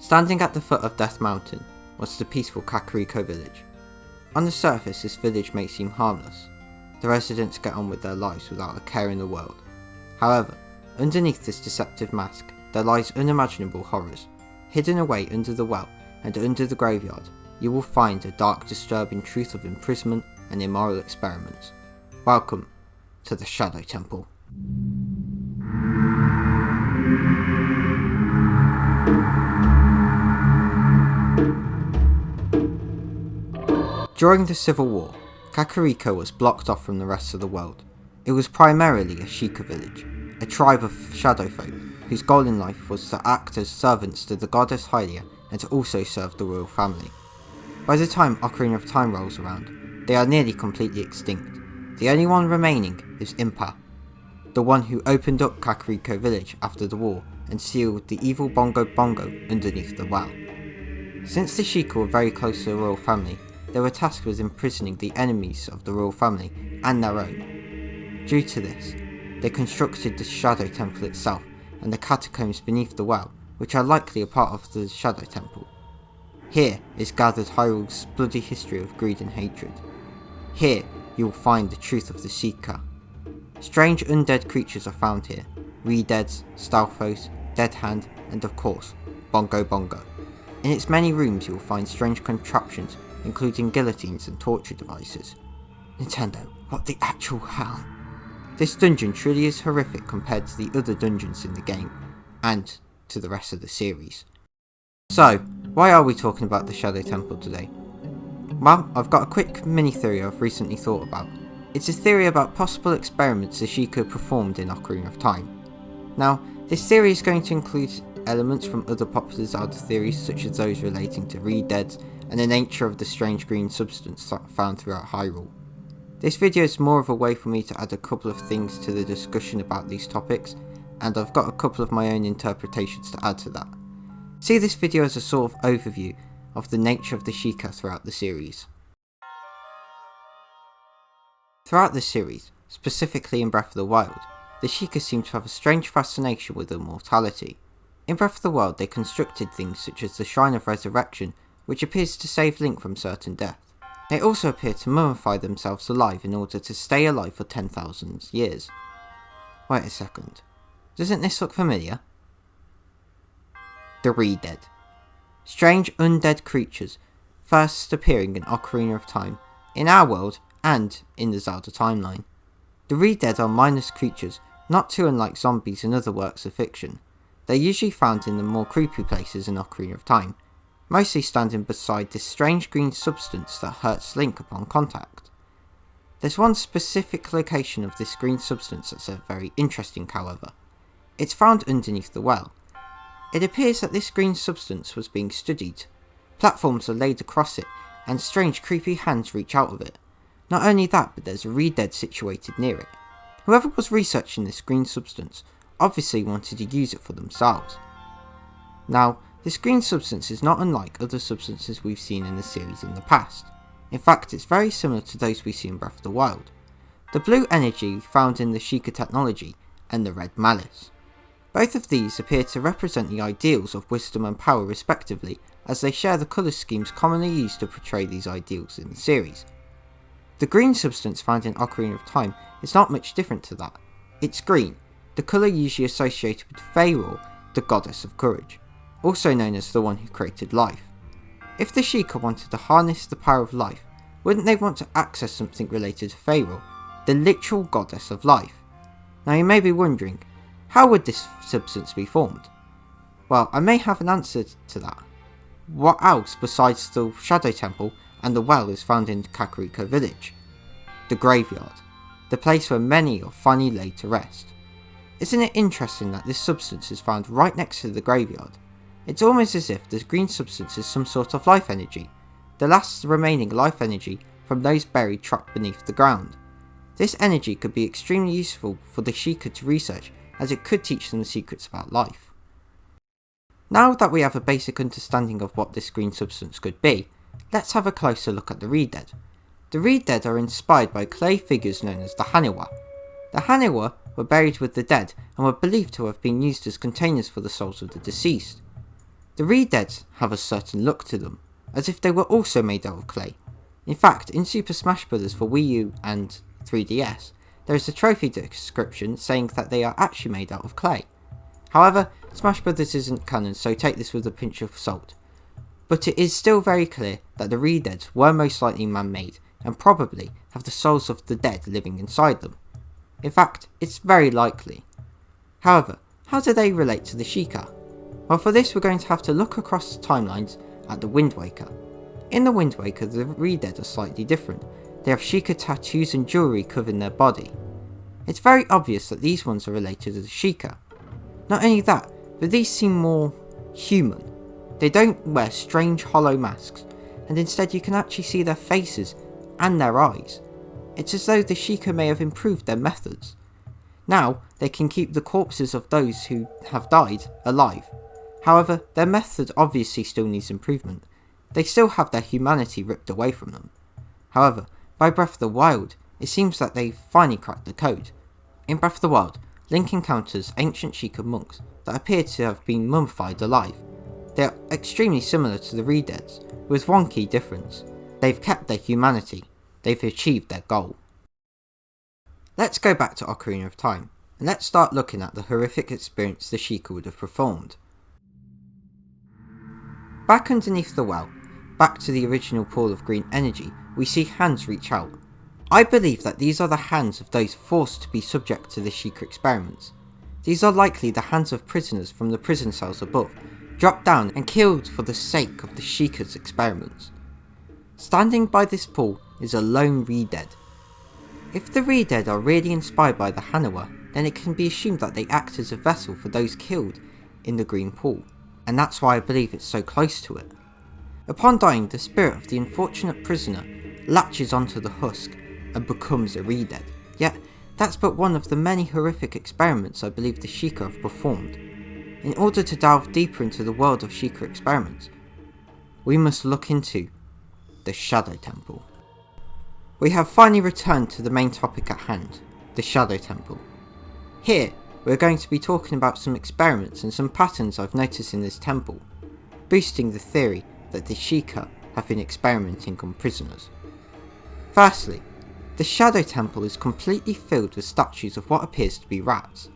Standing at the foot of Death Mountain was the peaceful Kakariko village. On the surface, this village may seem harmless. The residents get on with their lives without a care in the world. However, underneath this deceptive mask, there lies unimaginable horrors. Hidden away under the well and under the graveyard, you will find a dark, disturbing truth of imprisonment and immoral experiments. Welcome to the Shadow Temple. During the Civil War, Kakariko was blocked off from the rest of the world. It was primarily a Sheikah village, a tribe of shadow folk whose goal in life was to act as servants to the goddess Hylia and to also serve the royal family. By the time Ocarina of Time rolls around, they are nearly completely extinct. The only one remaining is Impa, the one who opened up Kakariko village after the war and sealed the evil Bongo Bongo underneath the well. Since the Sheikah were very close to the royal family, they were tasked with imprisoning the enemies of the royal family and their own. Due to this, they constructed the Shadow Temple itself and the catacombs beneath the well, which are likely a part of the Shadow Temple. Here is gathered Hyrule's bloody history of greed and hatred. Here you will find the truth of the Sheikah. Strange undead creatures are found here: ReDeads, Stalfos, Dead Hand, and of course, Bongo Bongo. In its many rooms you will find strange contraptions, including guillotines and torture devices. Nintendo, what the actual hell? This dungeon truly is horrific compared to the other dungeons in the game, and to the rest of the series. So, why are we talking about the Shadow Temple today? Well, I've got a quick mini theory I've recently thought about. It's a theory about possible experiments the Sheikah performed in Ocarina of Time. Now, this theory is going to include elements from other popular Zelda theories, such as those relating to ReDeads and the nature of the strange green substance found throughout Hyrule. This video is more of a way for me to add a couple of things to the discussion about these topics, and I've got a couple of my own interpretations to add to that. See this video as a sort of overview of the nature of the Sheikah throughout the series. Throughout the series, specifically in Breath of the Wild, the Sheikah seem to have a strange fascination with immortality. In Breath of the Wild they constructed things such as the Shrine of Resurrection, which appears to save Link from certain death. They also appear to mummify themselves alive in order to stay alive for 10,000 years. Wait a second, doesn't this look familiar? The ReDead. Strange undead creatures, first appearing in Ocarina of Time, in our world and in the Zelda timeline. The ReDead are mindless creatures, not too unlike zombies in other works of fiction. They're usually found in the more creepy places in Ocarina of Time, mostly standing beside this strange green substance that hurts Link upon contact. There's one specific location of this green substance that's very interesting, however. It's found underneath the well. It appears that this green substance was being studied. Platforms are laid across it, and strange creepy hands reach out of it. Not only that, but there's a ReDead situated near it. Whoever was researching this green substance obviously wanted to use it for themselves. Now, this green substance is not unlike other substances we've seen in the series in the past. In fact, it's very similar to those we see in Breath of the Wild. The blue energy found in the Sheikah technology, and the red malice. Both of these appear to represent the ideals of wisdom and power respectively, as they share the colour schemes commonly used to portray these ideals in the series. The green substance found in Ocarina of Time is not much different to that. It's green, the colour usually associated with Hyrule, the goddess of courage, also known as the one who created life. If the Sheikah wanted to harness the power of life, wouldn't they want to access something related to Hyrule, the literal goddess of life? Now you may be wondering, how would this substance be formed? Well, I may have an answer to that. What else besides the Shadow Temple and the well is found in Kakariko village? The graveyard, the place where many are finally laid to rest. Isn't it interesting that this substance is found right next to the graveyard? It's almost as if this green substance is some sort of life energy, the last remaining life energy from those buried trapped beneath the ground. This energy could be extremely useful for the Sheikah to research, as it could teach them the secrets about life. Now that we have a basic understanding of what this green substance could be, let's have a closer look at the ReDead. The ReDead are inspired by clay figures known as the Haniwa. The Haniwa were buried with the dead and were believed to have been used as containers for the souls of the deceased. The ReDeads have a certain look to them, as if they were also made out of clay. In fact, in Super Smash Bros. For Wii U and 3DS, there is a trophy description saying that they are actually made out of clay. However, Smash Bros. Isn't canon, so take this with a pinch of salt. But it is still very clear that the ReDeads were most likely man-made, and probably have the souls of the dead living inside them. In fact, it's very likely. However, how do they relate to the Sheikah? Well, for this we're going to have to look across the timelines at the Wind Waker. In the Wind Waker, the ReDead are slightly different. They have Sheikah tattoos and jewellery covering their body. It's very obvious that these ones are related to the Sheikah. Not only that, but these seem more human. They don't wear strange hollow masks, and instead you can actually see their faces and their eyes. It's as though the Sheikah may have improved their methods. Now, they can keep the corpses of those who have died alive. However, their method obviously still needs improvement. They still have their humanity ripped away from them. However, by Breath of the Wild, it seems that they've finally cracked the code. In Breath of the Wild, Link encounters ancient Sheikah monks that appear to have been mummified alive. They are extremely similar to the ReDeads, with one key difference. They've kept their humanity. They've achieved their goal. Let's go back to Ocarina of Time, and let's start looking at the horrific experience the Sheikah would have performed. Back underneath the well, back to the original pool of green energy, we see hands reach out. I believe that these are the hands of those forced to be subject to the Sheikah experiments. These are likely the hands of prisoners from the prison cells above, dropped down and killed for the sake of the Sheikah's experiments. Standing by this pool is a lone ReDead. If the ReDead are really inspired by the Hanawa, then it can be assumed that they act as a vessel for those killed in the green pool, and that's why I believe it's so close to it. Upon dying, the spirit of the unfortunate prisoner latches onto the husk and becomes a ReDead. Yet, that's but one of the many horrific experiments I believe the Sheikah have performed. In order to delve deeper into the world of Sheikah experiments, we must look into the Shadow Temple. We have finally returned to the main topic at hand, the Shadow Temple. Here, we're going to be talking about some experiments and some patterns I've noticed in this temple, boosting the theory that the Sheikah have been experimenting on prisoners. Firstly, the Shadow Temple is completely filled with statues of what appears to be rats.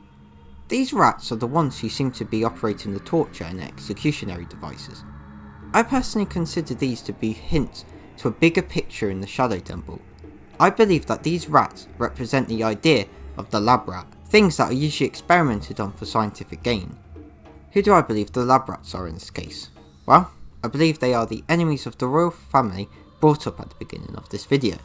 These rats are the ones who seem to be operating the torture and executionary devices. I personally consider these to be hints to a bigger picture in the Shadow Temple. I believe that these rats represent the idea of the lab rat, things that are usually experimented on for scientific gain. Who do I believe the lab rats are in this case? Well, I believe they are the enemies of the royal family brought up at the beginning of this video.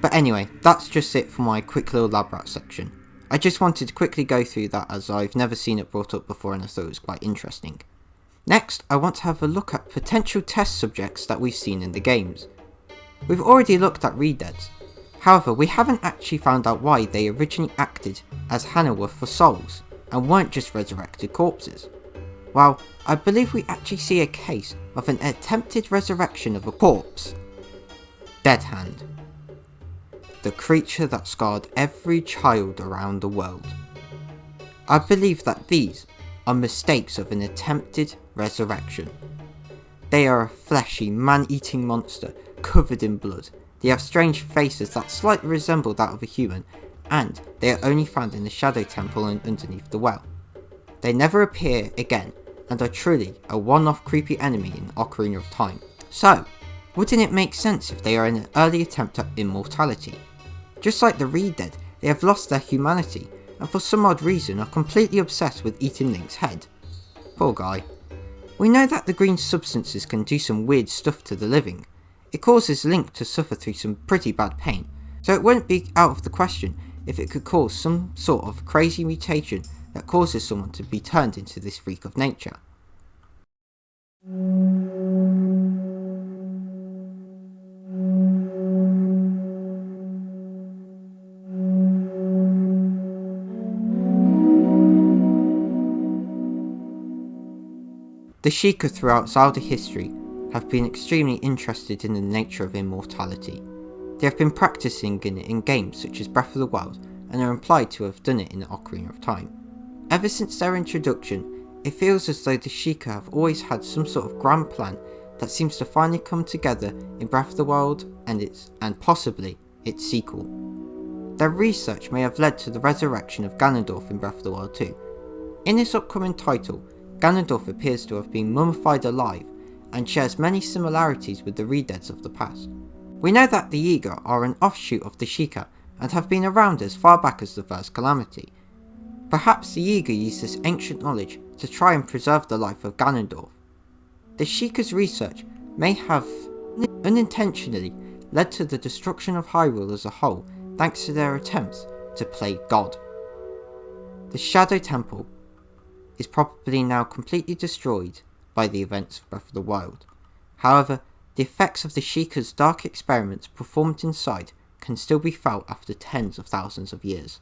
But anyway, that's just it for my quick little lab rat section. I just wanted to quickly go through that as I've never seen it brought up before and I thought it was quite interesting. Next, I want to have a look at potential test subjects that we've seen in the games. We've already looked at ReDeads. However, we haven't actually found out why they originally acted as Hanawa for souls and weren't just resurrected corpses. Well, I believe we actually see a case of an attempted resurrection of a corpse. Dead Hand. The creature that scarred every child around the world. I believe that these are mistakes of an attempted resurrection. They are a fleshy, man-eating monster covered in blood. They have strange faces that slightly resemble that of a human, and they are only found in the Shadow Temple and underneath the well. They never appear again, and are truly a one-off creepy enemy in Ocarina of Time. So, wouldn't it make sense if they are an early attempt at immortality? Just like the ReDead, they have lost their humanity, and for some odd reason are completely obsessed with eating Link's head. Poor guy. We know that the green substances can do some weird stuff to the living. It causes Link to suffer through some pretty bad pain, so it wouldn't be out of the question if it could cause some sort of crazy mutation that causes someone to be turned into this freak of nature. The Sheikah throughout Zelda history have been extremely interested in the nature of immortality. They have been practicing in it in games such as Breath of the Wild and are implied to have done it in Ocarina of Time. Ever since their introduction It feels as though the Sheikah have always had some sort of grand plan that seems to finally come together in Breath of the Wild and possibly its sequel. Their research may have led to the resurrection of Ganondorf in Breath of the Wild 2. In this upcoming title, Ganondorf appears to have been mummified alive and shares many similarities with the ReDeads of the past. We know that the Yiga are an offshoot of the Sheikah and have been around as far back as the first Calamity. Perhaps the Yiga used this ancient knowledge to try and preserve the life of Ganondorf. The Sheikah's research may have unintentionally led to the destruction of Hyrule as a whole thanks to their attempts to play God. The Shadow Temple is probably now completely destroyed by the events of Breath of the Wild. However, the effects of the Sheikah's dark experiments performed inside can still be felt after tens of thousands of years.